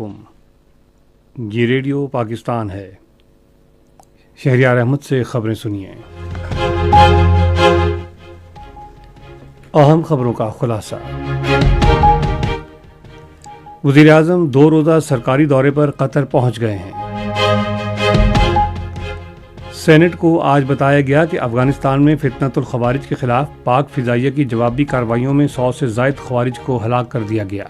علیکم، یہ ریڈیو پاکستان ہے۔ شہریار احمد سے خبریں سنیے۔ اہم خبروں کا خلاصہ۔ وزیر اعظم 2 روزہ سرکاری دورے پر قطر پہنچ گئے ہیں۔ سینٹ کو آج بتایا گیا کہ افغانستان میں فتنۃ الخوارج کے خلاف پاک فضائیہ کی جوابی کارروائیوں میں 100 سے زائد خوارج کو ہلاک کر دیا گیا۔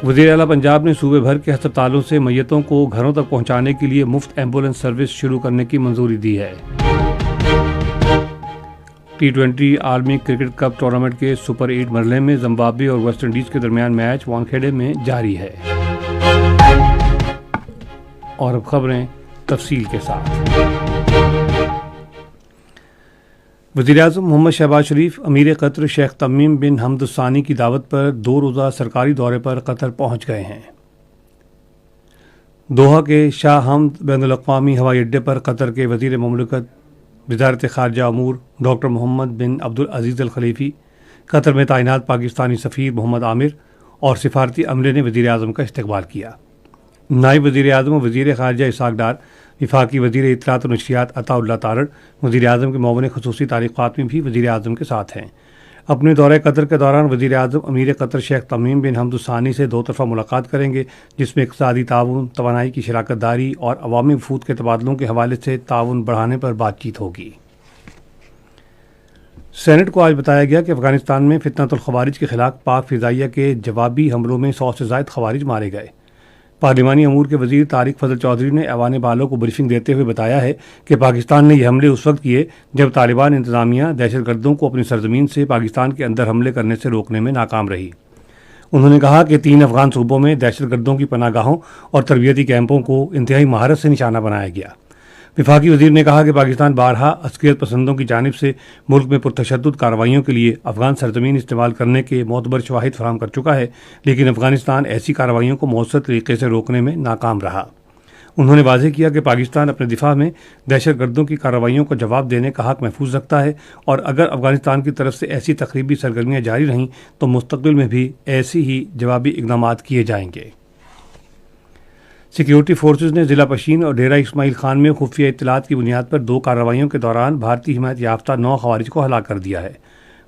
وزیر اعلیٰ پنجاب نے صوبے بھر کے ہسپتالوں سے میتوں کو گھروں تک پہنچانے کے لیے مفت ایمبولینس سروس شروع کرنے کی منظوری دی ہے۔ T20 عالمی کرکٹ کپ ٹورنامنٹ کے سپر 8 مرحلے میں زمبابوے اور ویسٹ انڈیز کے درمیان میچ وانکھیڑے میں جاری ہے۔ اور اب خبریں تفصیل کے ساتھ۔ وزیر اعظم محمد شہباز شریف امیر قطر شیخ تمیم بن حمد الثانی کی دعوت پر 2 روزہ سرکاری دورے پر قطر پہنچ گئے ہیں۔ دوحہ کے شاہ حمد بین الاقوامی ہوائی اڈے پر قطر کے وزیر مملکت وزارت خارجہ امور ڈاکٹر محمد بن عبدالعزیز الخلیفی، قطر میں تعینات پاکستانی سفیر محمد عامر اور سفارتی عملے نے وزیر اعظم کا استقبال کیا۔ نائب وزیر اعظم و وزیر خارجہ اسحاق ڈار، وفاقی وزیر اطلاعات و نشریات عطا اللہ تارڑ، وزیر اعظم کے معاون خصوصی طارق فاطمی بھی وزیر اعظم کے ساتھ ہیں۔ اپنے دورہ قطر کے دوران وزیر اعظم امیر قطر شیخ تمیم بن حمد الثانی سے 2 طرفہ ملاقات کریں گے، جس میں اقتصادی تعاون، توانائی کی شراکت داری اور عوامی وفود کے تبادلوں کے حوالے سے تعاون بڑھانے پر بات چیت ہوگی۔ سینٹ کو آج بتایا گیا کہ افغانستان میں فتنۃ الخوارج کے خلاف پاک فضائیہ کے جوابی حملوں میں 100 سے زائد خوارج مارے گئے۔ پارلیمانی امور کے وزیر طارق فضل چودھری نے ایوان بالوں کو بریفنگ دیتے ہوئے بتایا ہے کہ پاکستان نے یہ حملے اس وقت کیے جب طالبان انتظامیہ دہشت گردوں کو اپنی سرزمین سے پاکستان کے اندر حملے کرنے سے روکنے میں ناکام رہی۔ انہوں نے کہا کہ 3 افغان صوبوں میں دہشت گردوں کی پناہ گاہوں اور تربیتی کیمپوں کو انتہائی مہارت سے نشانہ بنایا گیا۔ وفاقی وزیر نے کہا کہ پاکستان بارہا عسکریت پسندوں کی جانب سے ملک میں پرتشدد کارروائیوں کے لیے افغان سرزمین استعمال کرنے کے معتبر شواہد فراہم کر چکا ہے، لیکن افغانستان ایسی کارروائیوں کو مؤثر طریقے سے روکنے میں ناکام رہا۔ انہوں نے واضح کیا کہ پاکستان اپنے دفاع میں دہشت گردوں کی کارروائیوں کا جواب دینے کا حق محفوظ رکھتا ہے، اور اگر افغانستان کی طرف سے ایسی تخریبی سرگرمیاں جاری رہیں تو مستقبل میں بھی ایسی ہی جوابی اقدامات کیے جائیں گے۔ سیکیورٹی فورسز نے ضلع پشین اور ڈیرہ اسماعیل خان میں خفیہ اطلاعات کی بنیاد پر 2 کارروائیوں کے دوران بھارتی حمایت یافتہ 9 خوارج کو ہلاک کر دیا ہے۔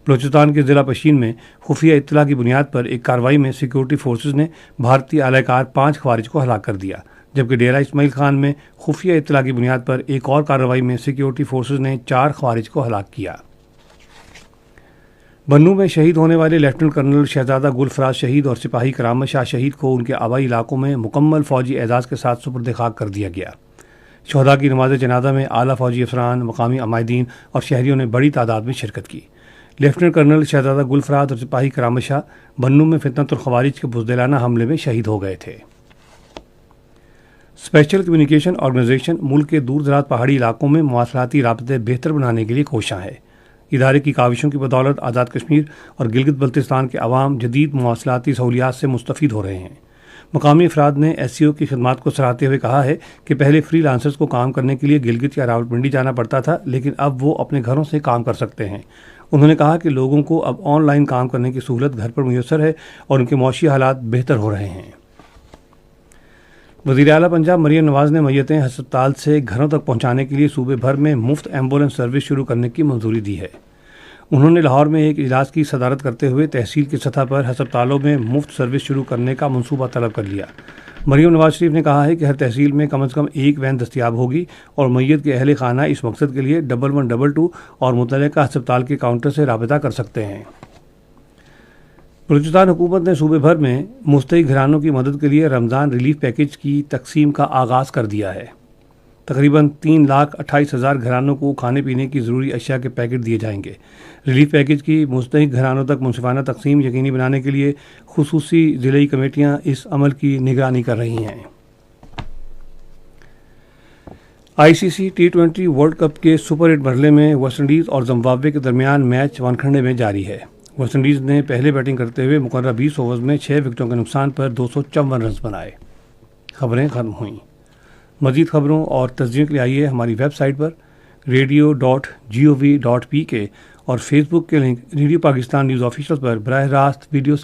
بلوچستان کے ضلع پشین میں خفیہ اطلاع کی بنیاد پر ایک کارروائی میں سیکیورٹی فورسز نے بھارتی اعلی کار 5 خوارج کو ہلاک کر دیا، جبکہ ڈیرہ اسماعیل خان میں خفیہ اطلاع کی بنیاد پر ایک اور کارروائی میں سیکیورٹی فورسز نے 4 خوارج کو ہلاک کیا۔ بنوں میں شہید ہونے والے لیفٹننٹ کرنل شہزادہ گل فراز شہید اور سپاہی کرامت شاہ شہید کو ان کے آبائی علاقوں میں مکمل فوجی اعزاز کے ساتھ سپرد خاک کر دیا گیا۔ شہداء کی نماز جنازہ میں اعلیٰ فوجی افسران، مقامی عمائدین اور شہریوں نے بڑی تعداد میں شرکت کی۔ لیفٹننٹ کرنل شہزادہ گل فراز اور سپاہی کرامت شاہ بنوں میں فتنۃ الخوارج کے بزدلانہ حملے میں شہید ہو گئے تھے۔ اسپیشل کمیونیکیشن آرگنائزیشن ملک کے دور دراز پہاڑی علاقوں میں مواصلاتی رابطے بہتر بنانے کے لیے کوشاں ہے۔ ادارے کی کاوشوں کی بدولت آزاد کشمیر اور گلگت بلتستان کے عوام جدید مواصلاتی سہولیات سے مستفید ہو رہے ہیں۔ مقامی افراد نے SCO کی خدمات کو سراہتے ہوئے کہا ہے کہ پہلے فری لانسرز کو کام کرنے کے لیے گلگت یا راولپنڈی جانا پڑتا تھا، لیکن اب وہ اپنے گھروں سے کام کر سکتے ہیں۔ انہوں نے کہا کہ لوگوں کو اب آن لائن کام کرنے کی سہولت گھر پر میسر ہے اور ان کے معاشی حالات بہتر ہو رہے ہیں۔ وزیر اعلیٰ پنجاب مریم نواز نے میتیں ہسپتال سے گھروں تک پہنچانے کے لیے صوبے بھر میں مفت ایمبولینس سروس شروع کرنے کی منظوری دی ہے۔ انہوں نے لاہور میں ایک اجلاس کی صدارت کرتے ہوئے تحصیل کی سطح پر ہسپتالوں میں مفت سروس شروع کرنے کا منصوبہ طلب کر لیا۔ مریم نواز شریف نے کہا ہے کہ ہر تحصیل میں کم از کم ایک وین دستیاب ہوگی اور میت کے اہل خانہ اس مقصد کے لیے 1122 اور متعلقہ ہسپتال کے کاؤنٹر سے رابطہ کر سکتے ہیں۔ بلوچستان حکومت نے صوبے بھر میں مستحق گھرانوں کی مدد کے لیے رمضان ریلیف پیکج کی تقسیم کا آغاز کر دیا ہے۔ تقریباً 3,28,000 گھرانوں کو کھانے پینے کی ضروری اشیاء کے پیکٹ دیے جائیں گے۔ ریلیف پیکج کی مستحق گھرانوں تک منصفانہ تقسیم یقینی بنانے کے لیے خصوصی ضلعی کمیٹیاں اس عمل کی نگرانی کر رہی ہیں۔ ICC T20 ورلڈ کپ کے سپر 8 مرحلے میں ویسٹ انڈیز اور زمبابوے کے درمیان میچ وانکھیڑے میں جاری ہے۔ ویسٹ انڈیز نے پہلے بیٹنگ کرتے ہوئے مقررہ 20 اوورز میں 6 وکٹوں کے نقصان پر 254 رنز بنائے۔ خبریں ختم ہوئیں۔ مزید خبروں اور تجزیوں کے لیے آئیے ہماری ویب سائٹ پر radio.gov.pk اور فیس بک کے link radio Pakistan news official پر براہ راست ویڈیو